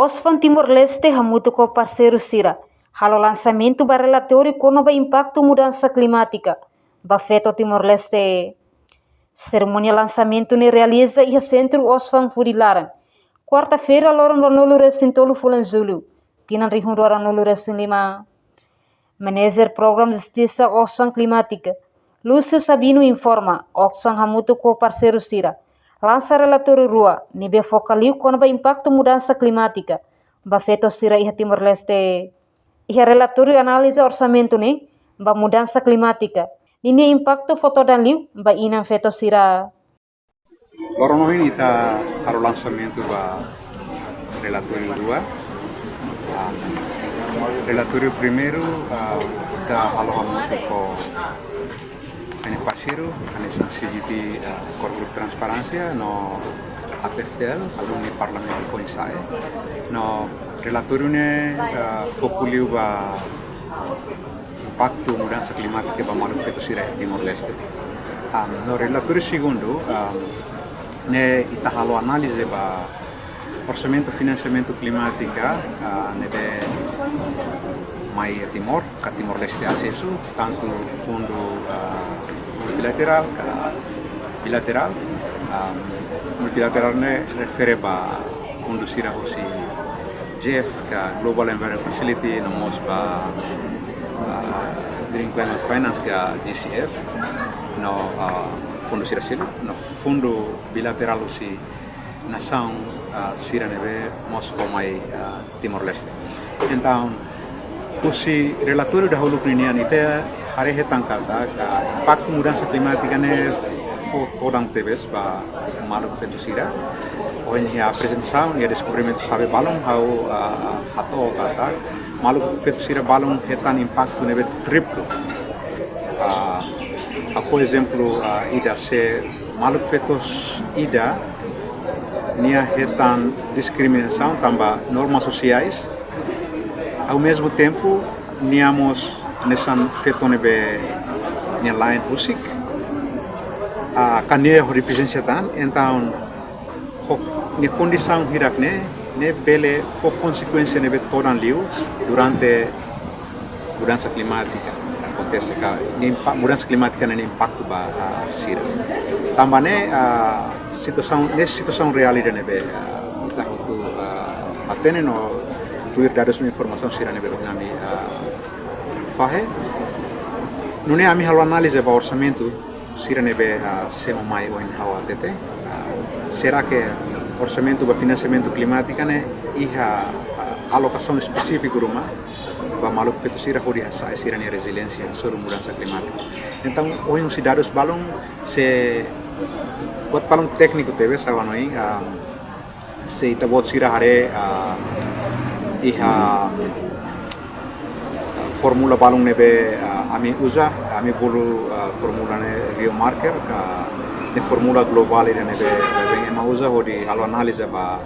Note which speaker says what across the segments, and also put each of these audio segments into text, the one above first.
Speaker 1: Oxfam Timor-Leste hamutu com parceiro Sira. Halo lançamento ba relatório com nova impacto mudança climática. Ba feto Timor-Leste. Cerimônia lançamento ne realiza e centro Oxfam Furilaran. Quarta-feira loron ronolo resintolo fulan Zulu. Tinan rihun ronolo resin lima. Manager Program Justiça Oxfam Climática. Lúcio Sabino informa. Oxfam hamutu com parceiro Sira. Lança relatório rua, nível focaliu com o impacto mudança climática. Ba feto Sira iha Timor-Leste. Iha relatório analisa orçamento né, ba mudança climática. Ini impacto foto dan liu, ba inam feto Sira.
Speaker 2: Lorono ini ta haro lançamento ba relatório rua. Relatório primeiro da halo hamutu com Ani parceiro, ani CGT Corpo Transparência no APFTL, alumni Parlamento Coinsai. No relatório ne foculiu ba impacto mudança climática ba malu feito Sira Timor-Leste. No relatório segundo ne ita halo análise ba orçamento financiamento climática ne de mai Timor, ka Timor-Leste acesso tanto fundo multilateral, bilateral. Multilateral ne refere ba fundo Sira hosi GEF, ka Global Environment Facility, no mos ba Green Climate Finance, ka GCF, no fundo Sira Silu, no fundo bilateral hosi nação Sira nebe mos mai Timor-Leste. Então usi relatório da hulu krinian itu hari hetangkata ka impacto mudança climática ne todang tebes ba malu fetu Sira oin a apresentação e a descobrimento sabe balong how ato kata malu fetu Sira balong hetan impacto nebe triplo por exemplo ida se malu fetus ida nia hetan discriminação tamba normas sociais. Ao mesmo tempo, niamos nessan feito nebe nia line musik a kania representação então ni condição hirak ne bele fo consequência nebe todan liu durante mudança climática acontece que mudança climática ne impacto ba Sira tambane situação real ida nebe ita tu atene no tuir dados informação Sira nebe nami fahe nune ami halo análise ba orçamento Sira nebe semo mai oin hawa tete será que orçamento ba financiamento climática ne iha alocação específica ruma ba maluk fetu Sira hori hasa Sira ne resiliência sobre mudança climática então oin os dados balong se buat balong técnico teve sawanoi se ita buat Sira hare iha formula balong nebe ami usa ami bulu formula ne Rio Marker de formula global ide nebe ema usa hodi halo analisa ba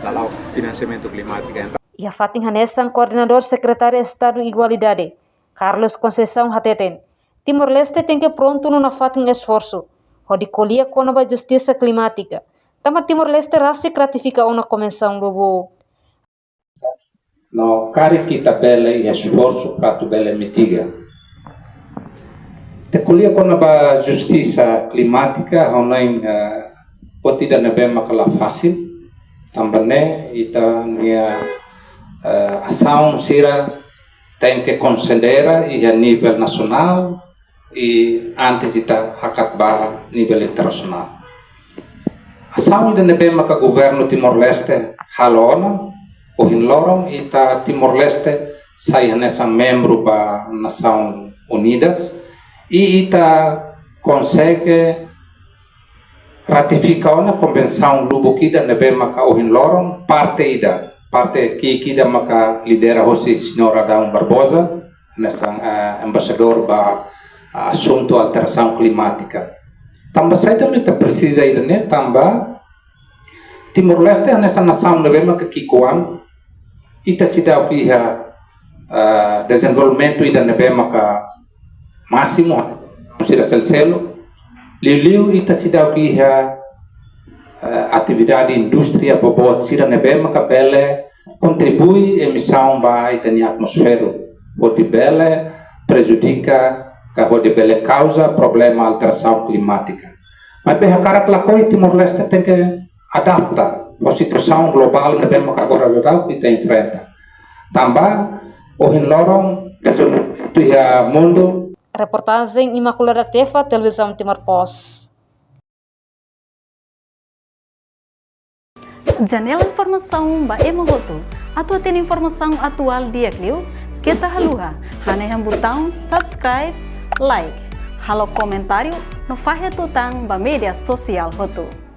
Speaker 2: dalau financiamento climático.
Speaker 1: Ia Fatin Hanesan, coordenador secretário Estado Igualdade, Carlos Conceição Hateten. Timor-Leste tem que pronto no Fatin esforço, hodi colia com a justiça climática. Tama Timor-Leste rasti ratifica uma convenção lobo.
Speaker 3: No cari kita bele e esforço para tu bele mitiga. Te colia com a justiça climática, honai potida nebe makala fácil, também ita nia ação Sira tem que considerar e a nível nacional e antes ita hakat ba nível internacional. Ação ida nebe maka governo Timor-Leste halona o hinlorong ita Timor-Leste sai nessa membro ba Nação Unidas e ita consegue ratificar uma convenção lubukida nebe maka o hinlorong parte que kida maka lidera hosi Senhor Adão Barbosa nessa embaixador ba assunto alteração climática. Tamba saida mita precisa ida ne tamba Timor-Leste nessa nação nebe maka kikuang ita sidau iha desenvolvimento ida nebe maka máximo sira selo liu ita sidau iha atividade indústria bobot sira nebe maka bele contribui emissão ba itani atmosfera, onde bele prejudica, onde bele causa problema alteração climática. Mas bem, cara que lá Timor-Leste tem que adaptar a situação global que temos agora que está enfrenta. Também o hinlorong do mundo.
Speaker 1: Reportagem Imaculada Tefa, Televisão Timor Post.
Speaker 4: Janela informação ba emogoto. Atua tem informação atual dia Clio. Kita haluha. Haneham botão subscribe, like. Halo comentário no fahe tutang ba media sosial hotu.